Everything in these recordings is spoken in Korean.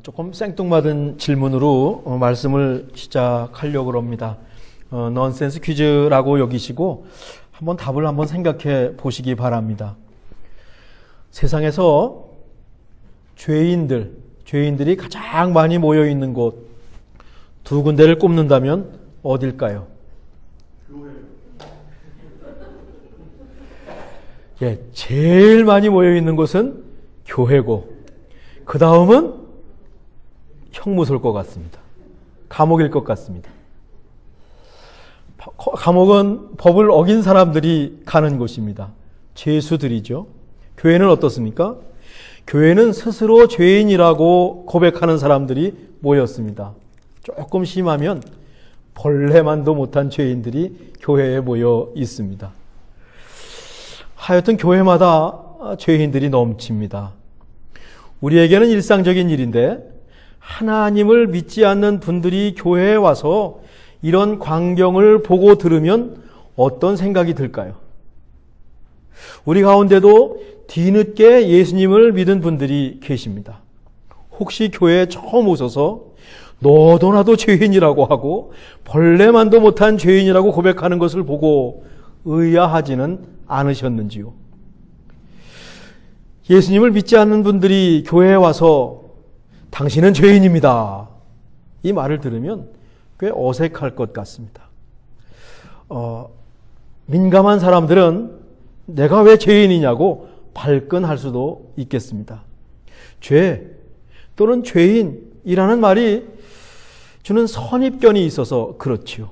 조금 생뚱맞은 질문으로 말씀을 시작하려고 합니다. 넌센스 퀴즈라고 여기시고 한번 답을 한번 생각해 보시기 바랍니다. 세상에서 죄인들이 가장 많이 모여 있는 곳 두 군데를 꼽는다면 어딜까요? 제일 많이 모여 있는 곳은 교회고, 그 다음은 형무소일 것 같습니다. 감옥일 것 같습니다. 감옥은 법을 어긴 사람들이 가는 곳입니다. 죄수들이죠. 교회는 어떻습니까? 교회는 스스로 죄인이라고 고백하는 사람들이 모였습니다. 조금 심하면 벌레만도 못한 죄인들이 교회에 모여 있습니다. 하여튼 교회마다 죄인들이 넘칩니다. 우리에게는 일상적인 일인데 하나님을 믿지 않는 분들이 교회에 와서 이런 광경을 보고 들으면 어떤 생각이 들까요? 우리 가운데도 뒤늦게 예수님을 믿은 분들이 계십니다. 혹시 교회에 처음 오셔서 너도 나도 죄인이라고 하고 벌레만도 못한 죄인이라고 고백하는 것을 보고 의아하지는 않으셨는지요? 예수님을 믿지 않는 분들이 교회에 와서 당신은 죄인입니다, 이 말을 들으면 꽤 어색할 것 같습니다. 민감한 사람들은 내가 왜 죄인이냐고 발끈할 수도 있겠습니다. 죄 또는 죄인이라는 말이 주는 선입견이 있어서 그렇지요.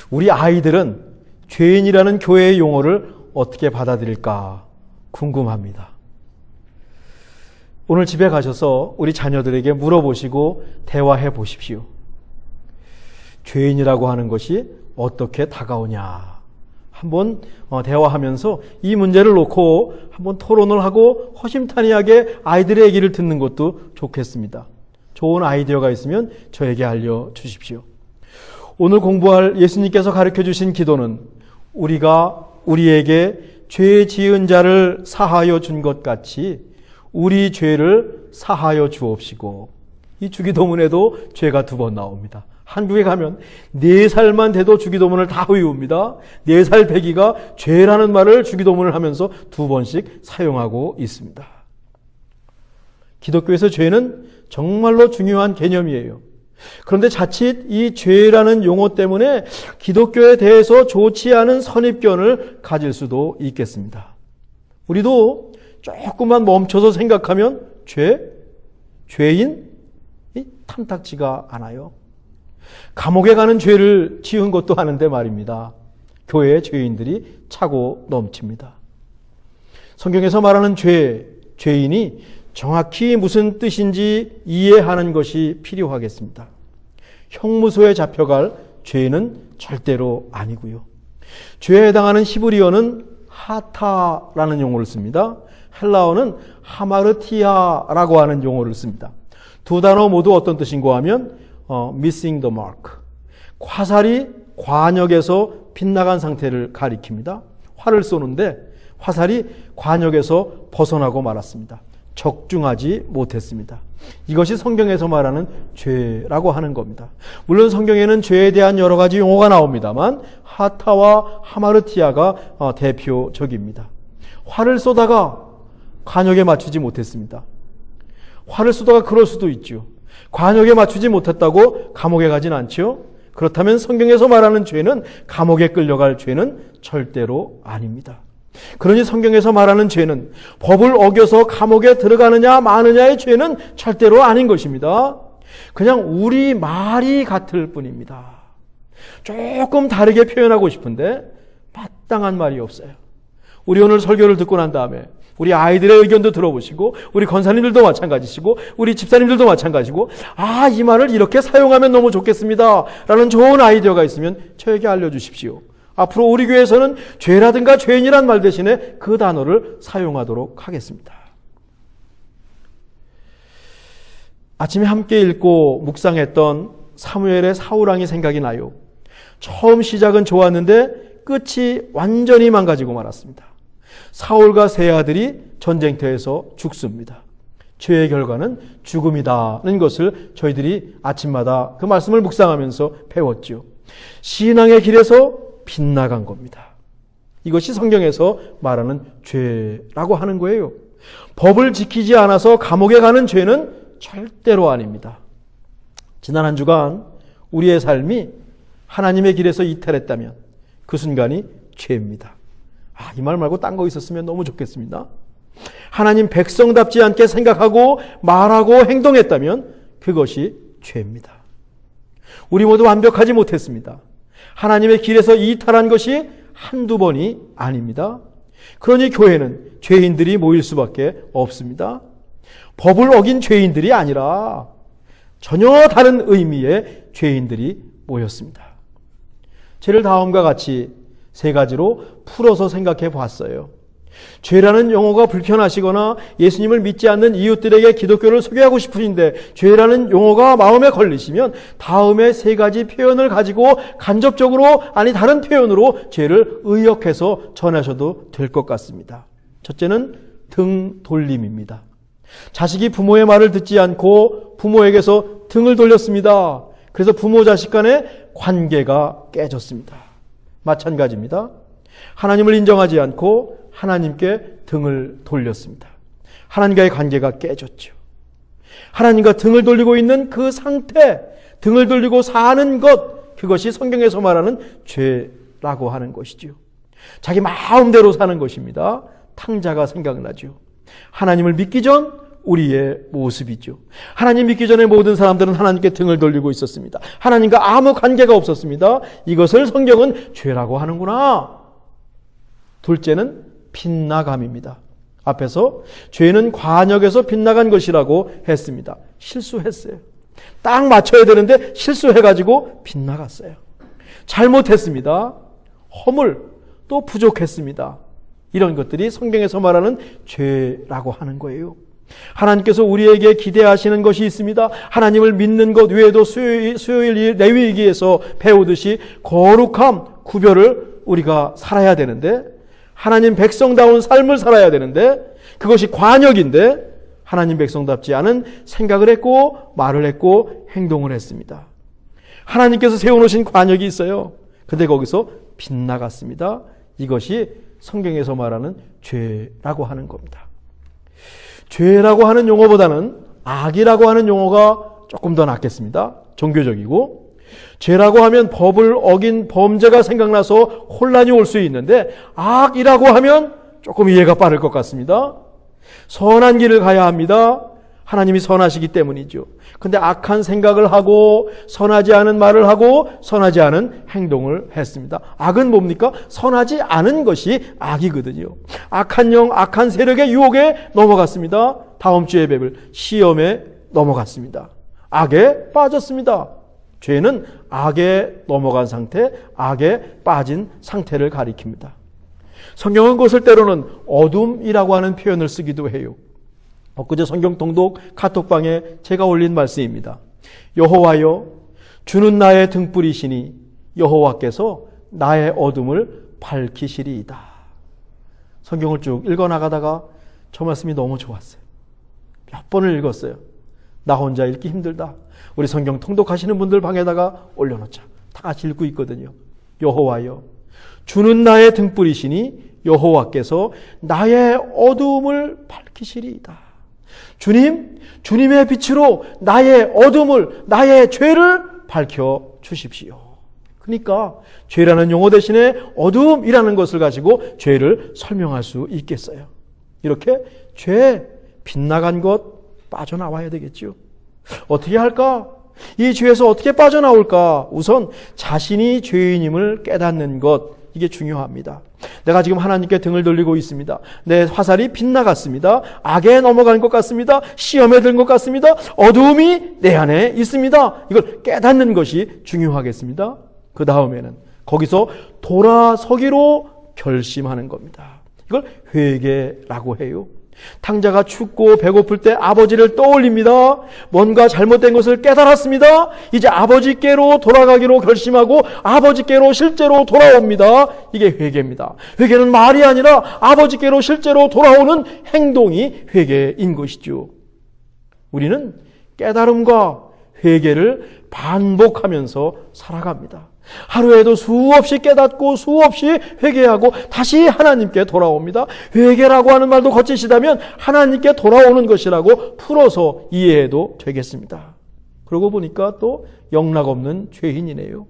우리 아이들은 죄인이라는 교회의 용어를 어떻게 받아들일까 궁금합니다. 오늘 집에 가셔서 우리 자녀들에게 물어보시고 대화해 보십시오. 죄인이라고 하는 것이 어떻게 다가오냐 한번 대화하면서 이 문제를 놓고 한번 토론을 하고 허심탄회하게 아이들의 얘기를 듣는 것도 좋겠습니다. 좋은 아이디어가 있으면 저에게 알려주십시오. 오늘 공부할 예수님께서 가르쳐 주신 기도는 우리가 우리에게 죄 지은 자를 사하여 준 것 같이 우리 죄를 사하여 주옵시고, 이 주기도문에도 죄가 2번 나옵니다. 한국에 가면 4살만 돼도 주기도문을 다 외웁니다. 4살 배기가 죄라는 말을 주기도문을 하면서 2번씩 사용하고 있습니다. 기독교에서 죄는 정말로 중요한 개념이에요. 그런데 자칫 이 죄라는 용어 때문에 기독교에 대해서 좋지 않은 선입견을 가질 수도 있겠습니다. 우리도 조금만 멈춰서 생각하면 죄인이 탐탁지가 않아요. 감옥에 가는 죄를 지은 것도 하는데 말입니다. 교회에 죄인들이 차고 넘칩니다. 성경에서 말하는 죄인이 정확히 무슨 뜻인지 이해하는 것이 필요하겠습니다. 형무소에 잡혀갈 죄인은 절대로 아니고요. 죄에 해당하는 히브리어는 하타라는 용어를 씁니다. 헬라어는 하마르티아라고 하는 용어를 씁니다. 두 단어 모두 어떤 뜻인가 하면 missing the mark, 화살이 관역에서 빗나간 상태를 가리킵니다. 활을 쏘는데 화살이 관역에서 벗어나고 말았습니다. 적중하지 못했습니다. 이것이 성경에서 말하는 죄라고 하는 겁니다. 물론 성경에는 죄에 대한 여러 가지 용어가 나옵니다만 하타와 하마르티아가 대표적입니다. 활을 쏘다가 관역에 맞추지 못했습니다. 활을 쏘다가 그럴 수도 있죠. 관역에 맞추지 못했다고 감옥에 가진 않죠. 그렇다면 성경에서 말하는 죄는 감옥에 끌려갈 죄는 절대로 아닙니다. 그러니 성경에서 말하는 죄는 법을 어겨서 감옥에 들어가느냐 마느냐의 죄는 절대로 아닌 것입니다. 그냥 우리 말이 같을 뿐입니다. 조금 다르게 표현하고 싶은데 마땅한 말이 없어요. 우리 오늘 설교를 듣고 난 다음에 우리 아이들의 의견도 들어보시고 우리 권사님들도 마찬가지시고 우리 집사님들도 마찬가지고 이 말을 이렇게 사용하면 너무 좋겠습니다 라는 좋은 아이디어가 있으면 저에게 알려주십시오. 앞으로 우리 교회에서는 죄라든가 죄인이란 말 대신에 그 단어를 사용하도록 하겠습니다. 아침에 함께 읽고 묵상했던 사무엘의 사울왕이 생각이 나요. 처음 시작은 좋았는데 끝이 완전히 망가지고 말았습니다. 사울과 세 아들이 전쟁터에서 죽습니다. 죄의 결과는 죽음이다는 것을 저희들이 아침마다 그 말씀을 묵상하면서 배웠죠. 신앙의 길에서 빗나간 겁니다. 이것이 성경에서 말하는 죄라고 하는 거예요. 법을 지키지 않아서 감옥에 가는 죄는 절대로 아닙니다. 지난 한 주간 우리의 삶이 하나님의 길에서 이탈했다면 그 순간이 죄입니다. 이 말 말고 딴 거 있었으면 너무 좋겠습니다. 하나님 백성답지 않게 생각하고 말하고 행동했다면 그것이 죄입니다. 우리 모두 완벽하지 못했습니다. 하나님의 길에서 이탈한 것이 한두 번이 아닙니다. 그러니 교회는 죄인들이 모일 수밖에 없습니다. 법을 어긴 죄인들이 아니라 전혀 다른 의미의 죄인들이 모였습니다. 죄를 다음과 같이 세 가지로 풀어서 생각해 봤어요. 죄라는 용어가 불편하시거나 예수님을 믿지 않는 이웃들에게 기독교를 소개하고 싶으신데 죄라는 용어가 마음에 걸리시면 다음에 세 가지 표현을 가지고 간접적으로 아니 다른 표현으로 죄를 의역해서 전하셔도 될 것 같습니다. 첫째는 등 돌림입니다. 자식이 부모의 말을 듣지 않고 부모에게서 등을 돌렸습니다. 그래서 부모 자식 간의 관계가 깨졌습니다. 마찬가지입니다. 하나님을 인정하지 않고 하나님께 등을 돌렸습니다. 하나님과의 관계가 깨졌죠. 하나님과 등을 돌리고 있는 그 상태, 등을 돌리고 사는 것, 그것이 성경에서 말하는 죄라고 하는 것이죠. 자기 마음대로 사는 것입니다. 탕자가 생각나죠. 하나님을 믿기 전 우리의 모습이죠. 하나님 믿기 전에 모든 사람들은 하나님께 등을 돌리고 있었습니다. 하나님과 아무 관계가 없었습니다. 이것을 성경은 죄라고 하는구나. 둘째는 빗나감입니다. 앞에서 죄는 관역에서 빗나간 것이라고 했습니다. 실수했어요. 딱 맞춰야 되는데 실수해가지고 빗나갔어요. 잘못했습니다. 허물, 또 부족했습니다. 이런 것들이 성경에서 말하는 죄라고 하는 거예요. 하나님께서 우리에게 기대하시는 것이 있습니다. 하나님을 믿는 것 외에도 수요일 레위기에서 배우듯이 거룩함, 구별을 우리가 살아야 되는데 하나님 백성다운 삶을 살아야 되는데 그것이 관역인데 하나님 백성답지 않은 생각을 했고 말을 했고 행동을 했습니다. 하나님께서 세워놓으신 관역이 있어요. 근데 거기서 빗나갔습니다. 이것이 성경에서 말하는 죄라고 하는 겁니다. 죄라고 하는 용어보다는 악이라고 하는 용어가 조금 더 낫겠습니다. 종교적이고 죄라고 하면 법을 어긴 범죄가 생각나서 혼란이 올 수 있는데 악이라고 하면 조금 이해가 빠를 것 같습니다. 선한 길을 가야 합니다. 하나님이 선하시기 때문이죠. 근데 악한 생각을 하고 선하지 않은 말을 하고 선하지 않은 행동을 했습니다. 악은 뭡니까? 선하지 않은 것이 악이거든요. 악한 영, 악한 세력의 유혹에 넘어갔습니다. 다음 주에 배울 시험에 넘어갔습니다. 악에 빠졌습니다. 죄는 악에 넘어간 상태, 악에 빠진 상태를 가리킵니다. 성경은 그것을 때로는 어둠이라고 하는 표현을 쓰기도 해요. 엊그제 성경 통독 카톡방에 제가 올린 말씀입니다. 여호와여, 주는 나의 등불이시니 여호와께서 나의 어둠을 밝히시리이다. 성경을 쭉 읽어나가다가 저 말씀이 너무 좋았어요. 몇 번을 읽었어요. 나 혼자 읽기 힘들다. 우리 성경 통독하시는 분들 방에다가 올려놓자. 다 같이 읽고 있거든요. 여호와여, 주는 나의 등불이시니 여호와께서 나의 어둠을 밝히시리이다. 주님, 주님의 빛으로 나의 어둠을, 나의 죄를 밝혀 주십시오. 그러니까 죄라는 용어 대신에 어둠이라는 것을 가지고 죄를 설명할 수 있겠어요. 이렇게 죄, 빗나간 것 빠져나와야 되겠죠. 어떻게 할까? 이 죄에서 어떻게 빠져나올까? 우선 자신이 죄인임을 깨닫는 것, 이게 중요합니다. 내가 지금 하나님께 등을 돌리고 있습니다. 내 화살이 빗나갔습니다. 악에 넘어간 것 같습니다. 시험에 든 것 같습니다. 어두움이 내 안에 있습니다. 이걸 깨닫는 것이 중요하겠습니다. 그 다음에는 거기서 돌아서기로 결심하는 겁니다. 이걸 회개라고 해요. 탕자가 춥고 배고플 때 아버지를 떠올립니다. 뭔가 잘못된 것을 깨달았습니다. 이제 아버지께로 돌아가기로 결심하고 아버지께로 실제로 돌아옵니다. 이게 회개입니다. 회개는 말이 아니라 아버지께로 실제로 돌아오는 행동이 회개인 것이죠. 우리는 깨달음과 회개를 반복하면서 살아갑니다. 하루에도 수없이 깨닫고 수없이 회개하고 다시 하나님께 돌아옵니다. 회개라고 하는 말도 거치시다면 하나님께 돌아오는 것이라고 풀어서 이해해도 되겠습니다. 그러고 보니까 또 영락없는 죄인이네요.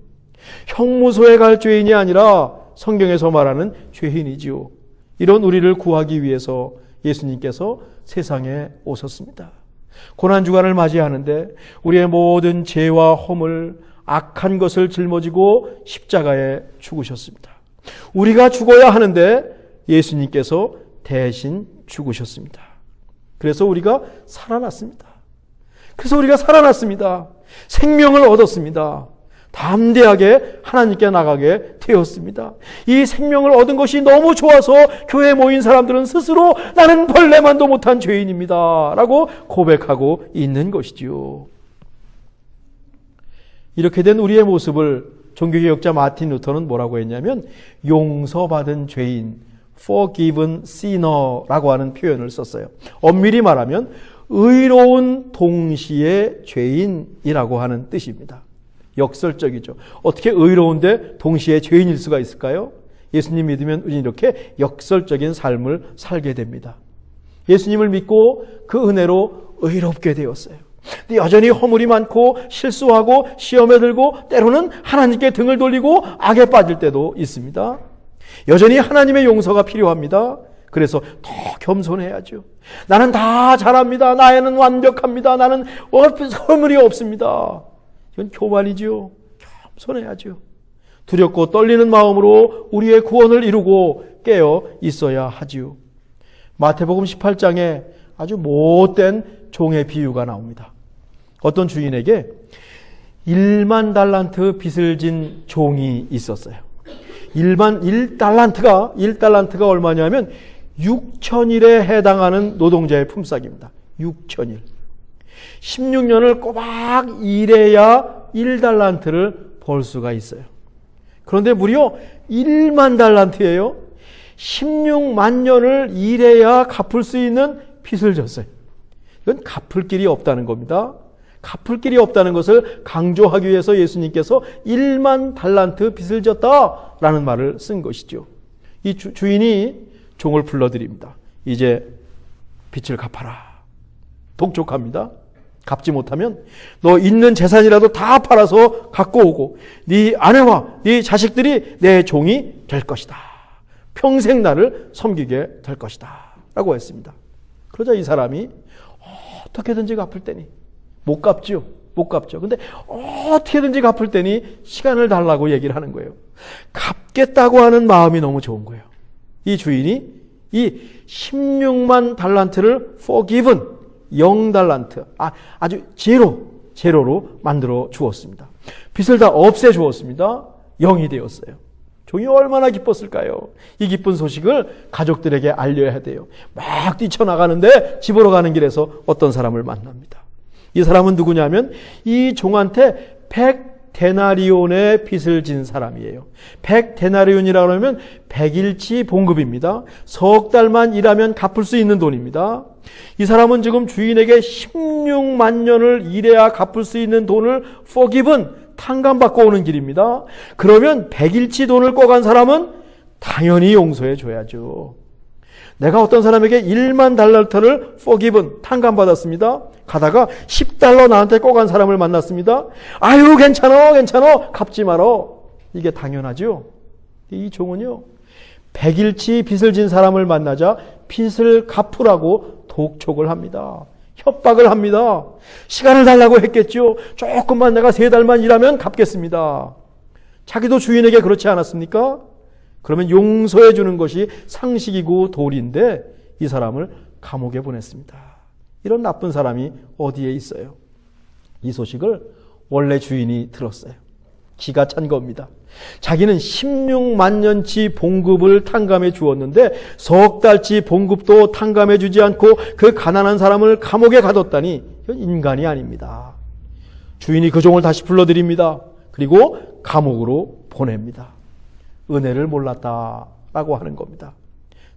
형무소에 갈 죄인이 아니라 성경에서 말하는 죄인이지요. 이런 우리를 구하기 위해서 예수님께서 세상에 오셨습니다. 고난주간을 맞이하는데 우리의 모든 죄와 허물, 악한 것을 짊어지고 십자가에 죽으셨습니다. 우리가 죽어야 하는데 예수님께서 대신 죽으셨습니다. 그래서 우리가 살아났습니다. 생명을 얻었습니다. 담대하게 하나님께 나가게 되었습니다. 이 생명을 얻은 것이 너무 좋아서 교회에 모인 사람들은 스스로 나는 벌레만도 못한 죄인입니다 라고 고백하고 있는 것이지요. 이렇게 된 우리의 모습을 종교개혁자 마틴 루터는 뭐라고 했냐면 용서받은 죄인, forgiven sinner라고 하는 표현을 썼어요. 엄밀히 말하면 의로운 동시에 죄인이라고 하는 뜻입니다. 역설적이죠. 어떻게 의로운데 동시에 죄인일 수가 있을까요? 예수님 믿으면 우리는 이렇게 역설적인 삶을 살게 됩니다. 예수님을 믿고 그 은혜로 의롭게 되었어요. 근데 여전히 허물이 많고 실수하고 시험에 들고 때로는 하나님께 등을 돌리고 악에 빠질 때도 있습니다. 여전히 하나님의 용서가 필요합니다. 그래서 더 겸손해야죠. 나는 다 잘합니다. 나에는 완벽합니다. 나는 허물이 없습니다. 이건 교만이죠. 겸손해야죠. 두렵고 떨리는 마음으로 우리의 구원을 이루고 깨어 있어야 하지요. 마태복음 18장에 아주 못된 종의 비유가 나옵니다. 어떤 주인에게 1만 달란트 빚을 진 종이 있었어요. 1달란트가 얼마냐면 6,000일에 해당하는 노동자의 품삯입니다. 6,000일. 16년을 꼬박 일해야 1달란트를 벌 수가 있어요. 그런데 무려 1만 달란트예요. 16만 년을 일해야 갚을 수 있는 빚을 졌어요. 이건 갚을 길이 없다는 겁니다. 갚을 길이 없다는 것을 강조하기 위해서 예수님께서 1만 달란트 빚을 졌다라는 말을 쓴 것이죠. 이 주인이 종을 불러드립니다. 이제 빚을 갚아라. 독촉합니다. 갚지 못하면 너 있는 재산이라도 다 팔아서 갖고 오고 네 아내와 네 자식들이 내 종이 될 것이다. 평생 나를 섬기게 될 것이다. 라고 했습니다. 그러자 이 사람이 어떻게든지 갚을 때니 못 갚죠. 근데 어떻게든지 갚을 때니 시간을 달라고 얘기를 하는 거예요. 갚겠다고 하는 마음이 너무 좋은 거예요. 이 주인이 이 16만 달란트를 forgiven 0달란트 아주 제로로 만들어 주었습니다. 빚을 다 없애 주었습니다. 0이 되었어요. 종이 얼마나 기뻤을까요? 이 기쁜 소식을 가족들에게 알려야 돼요. 막 뛰쳐나가는데 집으로 가는 길에서 어떤 사람을 만납니다. 이 사람은 누구냐면 이 종한테 100데나리온의 빚을 진 사람이에요. 100데나리온이라고 하면 100일치 봉급입니다. 석 달만 일하면 갚을 수 있는 돈입니다. 이 사람은 지금 주인에게 16만 년을 일해야 갚을 수 있는 돈을 forgiven, 탕감받고 오는 길입니다. 그러면 100일치 돈을 꿔간 사람은 당연히 용서해 줘야죠. 내가 어떤 사람에게 1만 달란트를 forgiven, 탕감받았습니다. 가다가 10달러 나한테 꿔간 사람을 만났습니다. 아유 괜찮아 갚지 말어. 이게 당연하죠. 이 종은요 100일치 빚을 진 사람을 만나자 빚을 갚으라고 독촉을 합니다. 협박을 합니다. 시간을 달라고 했겠죠. 조금만 내가 3달만 일하면 갚겠습니다. 자기도 주인에게 그렇지 않았습니까? 그러면 용서해 주는 것이 상식이고 도리인데 이 사람을 감옥에 보냈습니다. 이런 나쁜 사람이 어디에 있어요? 이 소식을 원래 주인이 들었어요. 기가 찬 겁니다. 자기는 16만 년치 봉급을 탕감해 주었는데 석 달치 봉급도 탕감해 주지 않고 그 가난한 사람을 감옥에 가뒀다니 이건 인간이 아닙니다. 주인이 그 종을 다시 불러들입니다. 그리고 감옥으로 보냅니다. 은혜를 몰랐다라고 하는 겁니다.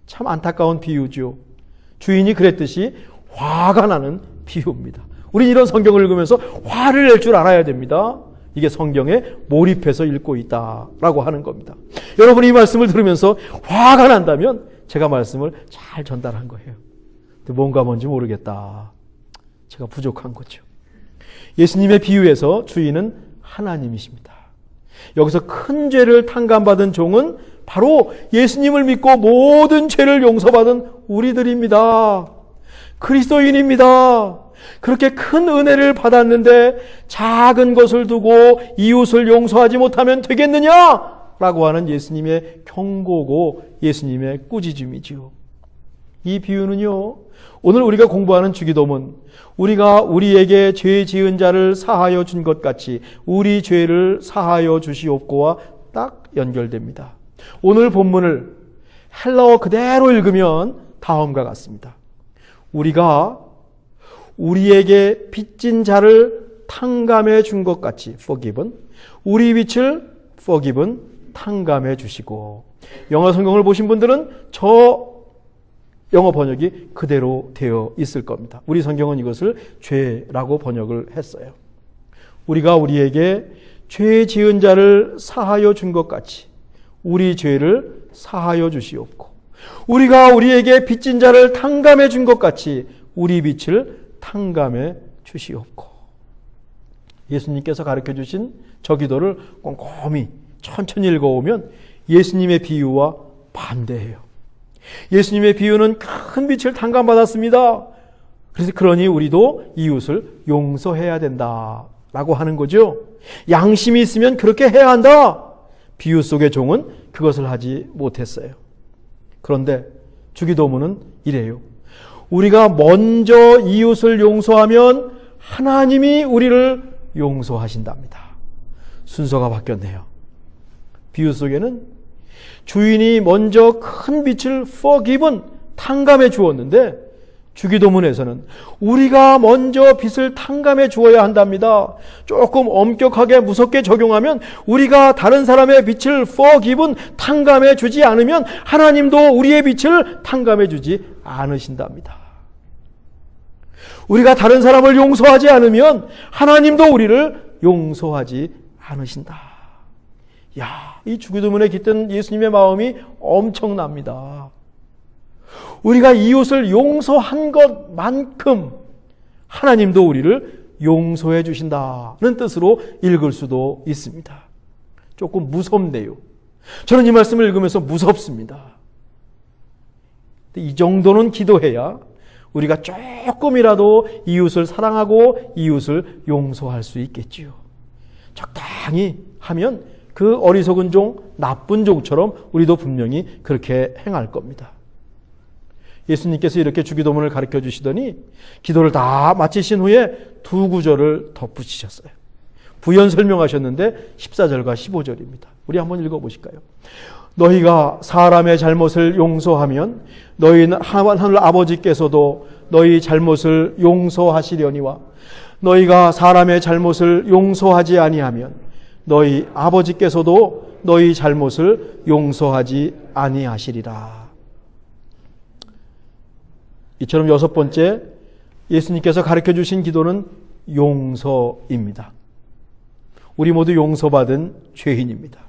참 안타까운 비유죠. 주인이 그랬듯이 화가 나는 비유입니다. 우린 이런 성경을 읽으면서 화를 낼 줄 알아야 됩니다. 이게 성경에 몰입해서 읽고 있다라고 하는 겁니다. 여러분이 이 말씀을 들으면서 화가 난다면 제가 말씀을 잘 전달한 거예요. 근데 뭔지 모르겠다. 제가 부족한 거죠. 예수님의 비유에서 주인은 하나님이십니다. 여기서 큰 죄를 탕감받은 종은 바로 예수님을 믿고 모든 죄를 용서받은 우리들입니다. 그리스도인입니다. 그렇게 큰 은혜를 받았는데 작은 것을 두고 이웃을 용서하지 못하면 되겠느냐? 라고 하는 예수님의 경고고 예수님의 꾸짖음이지요. 이 비유는요, 오늘 우리가 공부하는 주기도문, 우리가 우리에게 죄 지은 자를 사하여 준 것 같이 우리 죄를 사하여 주시옵고와 딱 연결됩니다. 오늘 본문을 헬라어 그대로 읽으면 다음과 같습니다. 우리가 우리에게 빚진 자를 탕감해 준 것 같이 forgiven, 우리 빚을 forgiven, 탕감해 주시고. 영어 성경을 보신 분들은 저 영어 번역이 그대로 되어 있을 겁니다. 우리 성경은 이것을 죄라고 번역을 했어요. 우리가 우리에게 죄 지은 자를 사하여 준 것 같이 우리 죄를 사하여 주시옵고, 우리가 우리에게 빚진 자를 탕감해 준 것 같이 우리 빚을 탕감해 주시옵고. 예수님께서 가르쳐 주신 저 기도를 꼼꼼히 천천히 읽어오면 예수님의 비유와 반대해요. 예수님의 비유는 큰 빚을 탕감받았습니다. 그러니 우리도 이웃을 용서해야 된다라고 하는 거죠. 양심이 있으면 그렇게 해야 한다. 비유 속의 종은 그것을 하지 못했어요. 그런데 주기도문은 이래요. 우리가 먼저 이웃을 용서하면 하나님이 우리를 용서하신답니다. 순서가 바뀌었네요. 비유 속에는 주인이 먼저 큰 빚을 forgiven, 탕감해 주었는데 주기도문에서는 우리가 먼저 빚을 탕감해 주어야 한답니다. 조금 엄격하게 무섭게 적용하면 우리가 다른 사람의 빚을 forgiven, 탕감해 주지 않으면 하나님도 우리의 빚을 탕감해 주지 않으신답니다. 우리가 다른 사람을 용서하지 않으면 하나님도 우리를 용서하지 않으신다. 야, 이 주기도문에 깃든 예수님의 마음이 엄청납니다. 우리가 이웃을 용서한 것만큼 하나님도 우리를 용서해 주신다는 뜻으로 읽을 수도 있습니다. 조금 무섭네요. 저는 이 말씀을 읽으면서 무섭습니다. 이 정도는 기도해야 우리가 조금이라도 이웃을 사랑하고 이웃을 용서할 수 있겠지요. 적당히 하면 그 어리석은 종, 나쁜 종처럼 우리도 분명히 그렇게 행할 겁니다. 예수님께서 이렇게 주기도문을 가르쳐 주시더니 기도를 다 마치신 후에 두 구절을 덧붙이셨어요. 부연 설명하셨는데 14절과 15절입니다. 우리 한번 읽어보실까요? 너희가 사람의 잘못을 용서하면 너희는 하늘 아버지께서도 너희 잘못을 용서하시려니와 너희가 사람의 잘못을 용서하지 아니하면 너희 아버지께서도 너희 잘못을 용서하지 아니하시리라. 이처럼 여섯 번째 예수님께서 가르쳐 주신 기도는 용서입니다. 우리 모두 용서받은 죄인입니다.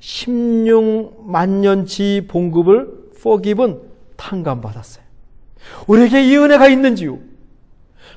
16만년치 봉급을 forgiven, 탕감받았어요. 우리에게 이 은혜가 있는지요?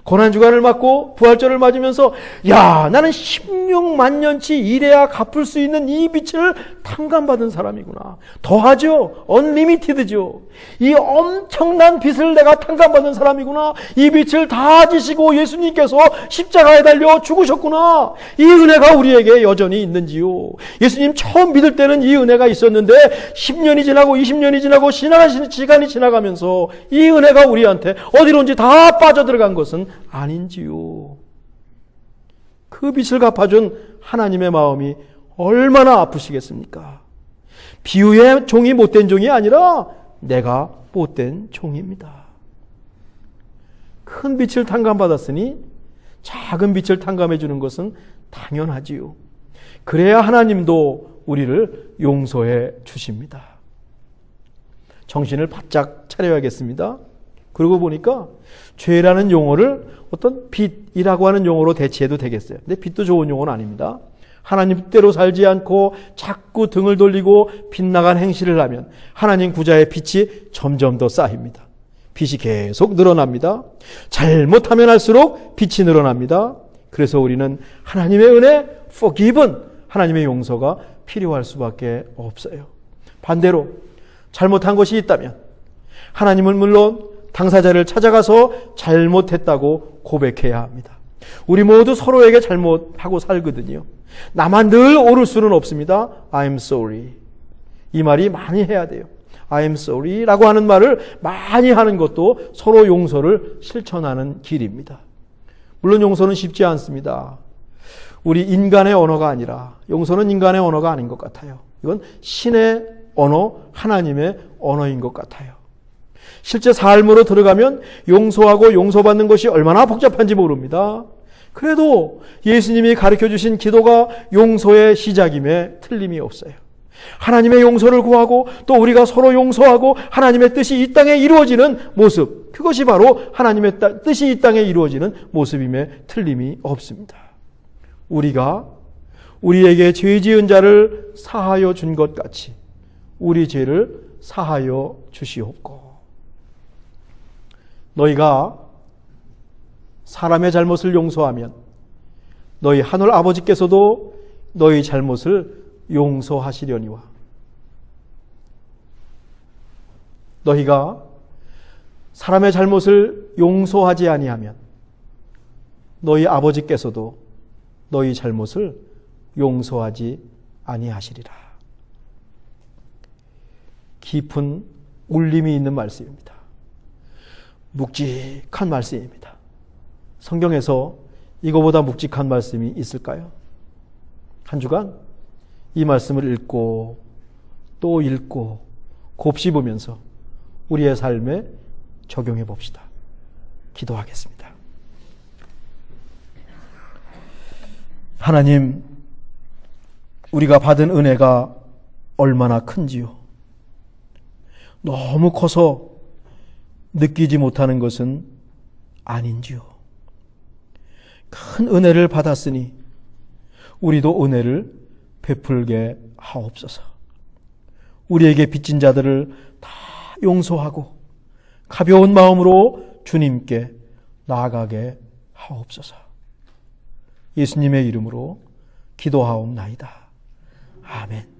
고난주간을 맞고 부활절을 맞으면서 야, 나는 16만년치 일해야 갚을 수 있는 이 빚을 탕감받은 사람이구나. 더하죠. 언리미티드죠. 이 엄청난 빚을 내가 탕감받은 사람이구나. 이 빚을 다 지시고 예수님께서 십자가에 달려 죽으셨구나. 이 은혜가 우리에게 여전히 있는지요. 예수님 처음 믿을 때는 이 은혜가 있었는데 10년이 지나고 20년이 지나고 시간이 지나가면서 이 은혜가 우리한테 어디론지 다 빠져들어간 것은 아닌지요. 그 빚을 갚아준 하나님의 마음이 얼마나 아프시겠습니까? 비유의 종이 못된 종이 아니라 내가 못된 종입니다. 큰 빚을 탕감받았으니 작은 빚을 탕감해 주는 것은 당연하지요. 그래야 하나님도 우리를 용서해 주십니다. 정신을 바짝 차려야겠습니다. 그러고 보니까 죄라는 용어를 어떤 빚이라고 하는 용어로 대체해도 되겠어요. 근데 빚도 좋은 용어는 아닙니다. 하나님 뜻대로 살지 않고 자꾸 등을 돌리고 빗나간 행실을 하면 하나님 구자의 빚이 점점 더 쌓입니다. 빚이 계속 늘어납니다. 잘못하면 할수록 빚이 늘어납니다. 그래서 우리는 하나님의 은혜, forgiven, 하나님의 용서가 필요할 수밖에 없어요. 반대로 잘못한 것이 있다면 하나님은 물론 당사자를 찾아가서 잘못했다고 고백해야 합니다. 우리 모두 서로에게 잘못하고 살거든요. 나만 늘 옳을 수는 없습니다. I'm sorry. 이 말이 많이 해야 돼요. I'm sorry 라고 하는 말을 많이 하는 것도 서로 용서를 실천하는 길입니다. 물론 용서는 쉽지 않습니다. 우리 인간의 언어가 아니라 용서는 인간의 언어가 아닌 것 같아요. 이건 신의 언어, 하나님의 언어인 것 같아요. 실제 삶으로 들어가면 용서하고 용서받는 것이 얼마나 복잡한지 모릅니다. 그래도 예수님이 가르쳐주신 기도가 용서의 시작임에 틀림이 없어요. 하나님의 용서를 구하고 또 우리가 서로 용서하고 하나님의 뜻이 이 땅에 이루어지는 모습, 그것이 바로 하나님의 뜻이 이 땅에 이루어지는 모습임에 틀림이 없습니다. 우리가 우리에게 죄 지은 자를 사하여 준 것 같이 우리 죄를 사하여 주시옵고, 너희가 사람의 잘못을 용서하면 너희 하늘 아버지께서도 너희 잘못을 용서하시려니와, 너희가 사람의 잘못을 용서하지 아니하면 너희 아버지께서도 너희 잘못을 용서하지 아니하시리라. 깊은 울림이 있는 말씀입니다. 묵직한 말씀입니다. 성경에서 이거보다 묵직한 말씀이 있을까요? 한 주간 이 말씀을 읽고 또 읽고 곱씹으면서 우리의 삶에 적용해 봅시다. 기도하겠습니다. 하나님, 우리가 받은 은혜가 얼마나 큰지요. 너무 커서 느끼지 못하는 것은 아닌지요. 큰 은혜를 받았으니 우리도 은혜를 베풀게 하옵소서. 우리에게 빚진 자들을 다 용서하고 가벼운 마음으로 주님께 나아가게 하옵소서. 예수님의 이름으로 기도하옵나이다. 아멘.